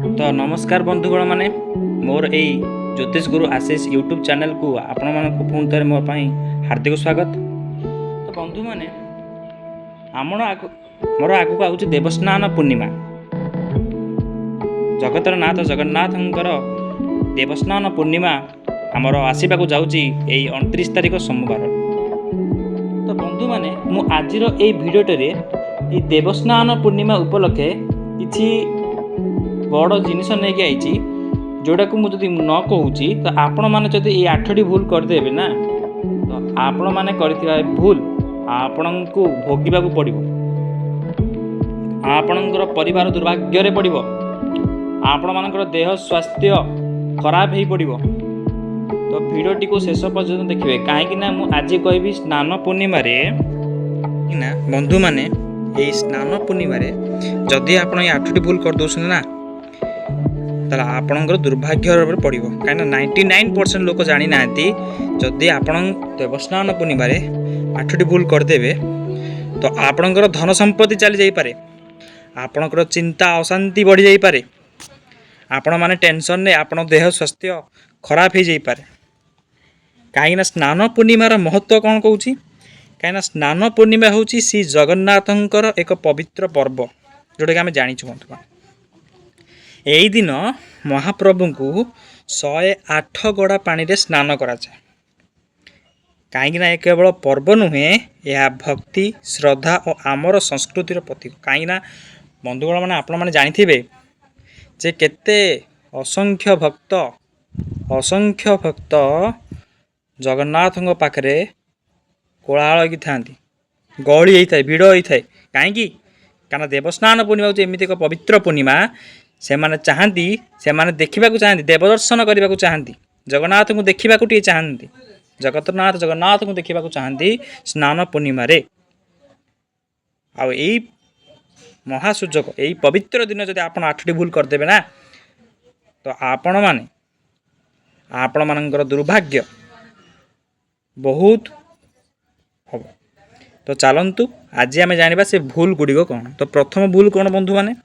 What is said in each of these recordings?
तो नमस्कार बंधुगण माने मोर यही ज्योतिष गुरु आशीष यूट्यूब चैनल को आपण मानक पुणी थे मो हार्दिक स्वागत। तो बंधु मैंने मोर आगक आउची देवस्नान पूर्णिमा। जगतर नाथ जगन्नाथ देवस्नान पूर्णिमा आमर आसवाक जाऊँगी 29 तारिख सोमवार। तो बंधु मैंने मु आजिर ए भिडियोटे देवस्नान पूर्णिमा उपलक्षे किछि बड़ जिनिस नहीं आई जोटा को मुझे न कहूँ तो आपण मैंने जदि ये 8टी भूल करदेवे ना तो आपण मैंने भूल आपण को भोगवाक पड़ो। आपणकर परिवार दुर्भाग्य पड़ो, आपण मानकर देह स्वास्थ्य खराब हो पड़ो। तो भिडियोटी को शेष पर्यटन देखिए कहीं आज कहि स्नान पूर्णिमा ना बंधु मैंने ये स्नान पूर्णिमा जदि आप 8टी भूल कर दौरान ना ताला आपणकर दुर्भाग्य पड़ो। कहीं 99% लोक जानी ना जदि आपण देवस्नान पूर्णिमा 8टी भूल करदेवे तो आपणकर धन संपत्ति चली जापे, आपणकर चिंता अशांति बढ़ी जापे, आपण माने टेंशन ने आपण देह स्वास्थ्य खराब हो जापे। कहीं स्नान पूर्णिमार महत्व कौन कहूँ कहीं स्नान पूर्णिमा हूँ श्री जगन्नाथंकर एक पवित्र पर्व जोटा कि आम जाचु। बंधु यही दिन महाप्रभु को 108 गड़ा पानी रे स्नान करा जाए। कहीं केवल पर्व नुहे यह भक्ति श्रद्धा और आमर संस्कृतिर प्रतीक। कहीं बंधुगण मैंने आपण मैंने जानी जे केते असंख्य भक्त जगन्नाथ पाखरे कोलाहल की था गहली होता है भिड़ होता है। कहीं देवस्नान पूर्णिमा हूँ एमती एक पवित्र पूर्णिमा से माने चाहती से माने देखा चाहती देवदर्शन करने को चाहती जगन्नाथ को देखा चाहती जगतनाथ जगन्नाथ को देखा चाहती स्नान पूर्णिमा आई महासूचक यही पवित्र दिन जब आप 8टी भूल करदेवे ना तो आपण माने आपण मानकर दुर्भाग्य बहुत हम। तो चलतु आज आम जाना से भूल गुड़िक कौन। तो प्रथम भूल कौन बंधु मैंने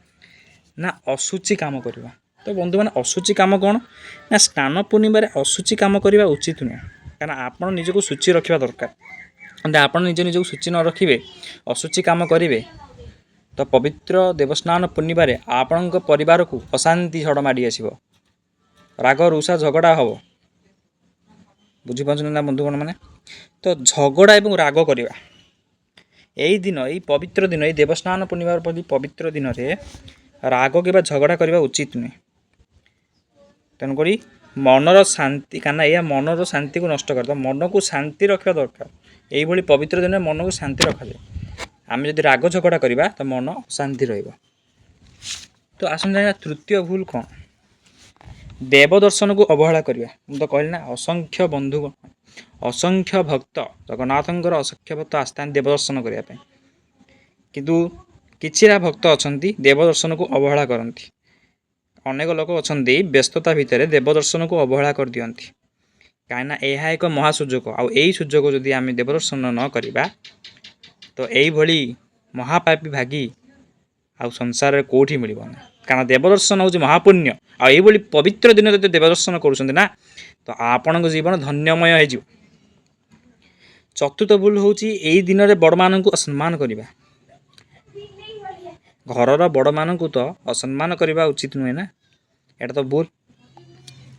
ना अशुचि काम करवा। तो बंधु मैंने अशुचि काम कौन ना स्नान पूर्णिमा अशुचि काम करवा उचित नुहे। कहीं आप निजक सूची रखा दरकार। आप निज सूची न रखिए अशुचि काम करेंगे तो पवित्र देवस्नान पूर्णिमा आपण परिवार को अशांति झड़ माड़ी आसो, राग रुषा झगड़ा हम बुझीपार ना बंधुगण मैंने। तो झगड़ा और राग करवा यही दिन यही पवित्र दिन यही देवस्नान पूर्णिमा पवित्र दिन में राग कि झगड़ा करवा उचित नुहे। तेणुक मनर शांति कहना यह मनर शांति को नष्ट कर मन को शांति रखा दरकार। यही पवित्र दिन मन को शांति रखा जाए। आम जब राग झगड़ा करवा तो मन शांति रहिबो। तो आसन जाना तृतीय भूल कौन देवदर्शन को अवहेला करवा। मुझे तो कहली ना असंख्य बंधु असंख्य भक्त जगन्नाथंकर असंख्य भक्त आस्थान देवदर्शन करने किंतु किछिरा भक्त अच्छा देवदर्शन को अवहेला करती। अनेक लोक अच्छा व्यस्तता भितर देवदर्शन को अवहेला कर दियंती। कहीं यह एक महासुजोग आई सुजोग जदि आम देवदर्शन न करवा तो यही महापापी भागी आ संसार कौटी मिल ना। कारण देवदर्शन हूँ महापुण्य आई पवित्र दिन जब देवदर्शन करुँना तो आपण जीवन धन्यमय हो। चतुर्थ भूल हूँ यही दिन में बड़ मान को असम्मान करवा। घरर बड़ मान को तो असम्मान करवा उचित नुहे ना, एटा तो भूल।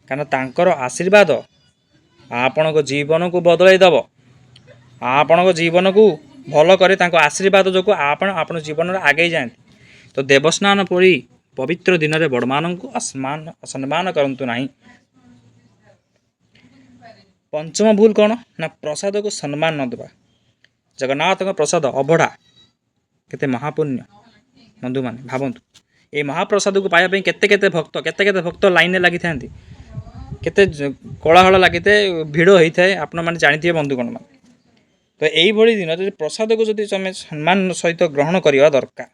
कारण तांकर आशीर्वाद आपण को जीवन को बदल दब, आपण को जीवन को भल करे तांको आशीर्वाद जो आपण जीवन में आगे जाती। तो देवस्नान परी पवित्र दिन में बड़ मान को असम्मान करंतु नहीं। पंचम भूल कौन ना प्रसाद को सम्मान न देवा। जगन्नाथ का प्रसाद अभढ़ा केते महापुण्य बंधु माने भावतु। ये महाप्रसाद को पाइबा केते भक्त लाइन में लगी था केते कोलाहल लगी भिड़ होता है आपण मैंने जानी बंधुगण मान। तो यही दिन जब प्रसाद को जब तुम सम्मान सहित ग्रहण करवा दरकार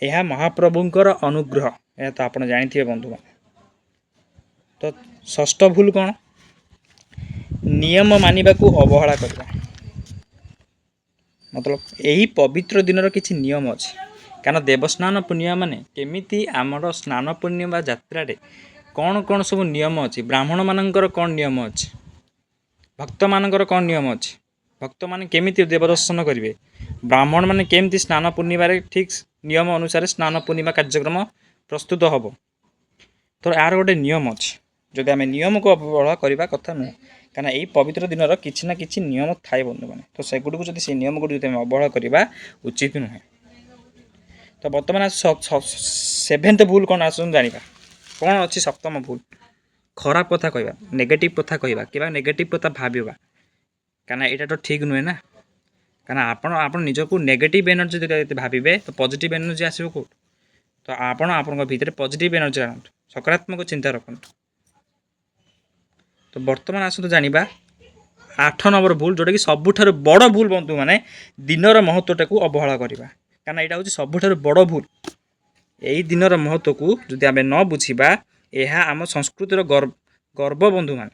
यह महाप्रभुंकर अनुग्रह यह तो आप जानी बंधु मान। तो षष्ठ भूल कौन नियम मानिबा को अवहेला करवा। मतलब यही पवित्र दिन किसी नियम अच्छे କାରଣ ଦେବସ୍ନାନ ପୂର୍ଣ୍ଣିମା ମାନେ କେମିତି ଆମର ସ୍ନାନ ପୂର୍ଣ୍ଣିମା ଯାତ୍ରାରେ କ'ଣ କ'ଣ ସବୁ ନିୟମ ଅଛି, ବ୍ରାହ୍ମଣମାନଙ୍କର କ'ଣ ନିୟମ ଅଛି, ଭକ୍ତମାନଙ୍କର କ'ଣ ନିୟମ ଅଛି, ଭକ୍ତମାନେ କେମିତି ଦେବଦର୍ଶନ କରିବେ, ବ୍ରାହ୍ମଣମାନେ କେମିତି ସ୍ନାନ ପୂର୍ଣ୍ଣିମାରେ ଠିକ୍ ନିୟମ ଅନୁସାରେ ସ୍ନାନ ପୂର୍ଣ୍ଣିମା କାର୍ଯ୍ୟକ୍ରମ ପ୍ରସ୍ତୁତ ହେବ। ତ ଏହାର ଗୋଟେ ନିୟମ ଅଛି, ଯଦି ଆମେ ନିୟମକୁ ଅବହେଳା କରିବା କଥା ନୁହେଁ। କାରଣ ଏଇ ପବିତ୍ର ଦିନର କିଛି ନା କିଛି ନିୟମ ଥାଏ ବନ୍ଧୁମାନେ। ତ ସେଗୁଡ଼ିକୁ ଯଦି ସେଇ ନିୟମଗୁଡ଼ିକୁ ଯଦି ଆମେ ଅବହେଳା କରିବା ଉଚିତ ନୁହେଁ। ତ ବର୍ତ୍ତମାନ ସେଭେନ୍ଥ ଭୁଲ କ'ଣ ଆସନ୍ତୁ ଜାଣିବା। କ'ଣ ଅଛି ସପ୍ତମ ଭୁଲ? ଖରାପ କଥା କହିବା, ନେଗେଟିଭ୍ କଥା କହିବା କିମ୍ବା ନେଗେଟିଭ୍ କଥା ଭାବିବା। କାରଣ ଏଇଟା ତ ଠିକ୍ ନୁହେଁ ନା। କାରଣ ଆପଣ ନିଜକୁ ନେଗେଟିଭ୍ ଏନର୍ଜି ଯଦି ଭାବିବେ ତ ପଜିଟିଭ୍ ଏନର୍ଜି ଆସିବ କେଉଁଠୁ? ତ ଆପଣଙ୍କ ଭିତରେ ପଜିଟିଭ୍ ଏନର୍ଜି ଆଣନ୍ତୁ, ସକାରାତ୍ମକ ଚିନ୍ତା ରଖନ୍ତୁ। ତ ବର୍ତ୍ତମାନ ଆସନ୍ତୁ ଜାଣିବା 8 ନମ୍ବର ଭୁଲ, ଯେଉଁଟାକି ସବୁଠାରୁ ବଡ଼ ଭୁଲ ବନ୍ଧୁମାନେ, ଦିନର ମହତ୍ତ୍ୱଟାକୁ ଅବହେଳା କରିବା। କାରଣ ଏଇଟା ହେଉଛି ସବୁଠାରୁ ବଡ଼ ଭୁଲ। ଏହି ଦିନର ମହତ୍ତ୍ୱକୁ ଯଦି ଆମେ ନ ବୁଝିବା, ଏହା ଆମ ସଂସ୍କୃତିର ଗର୍ବ ବନ୍ଧୁମାନେ।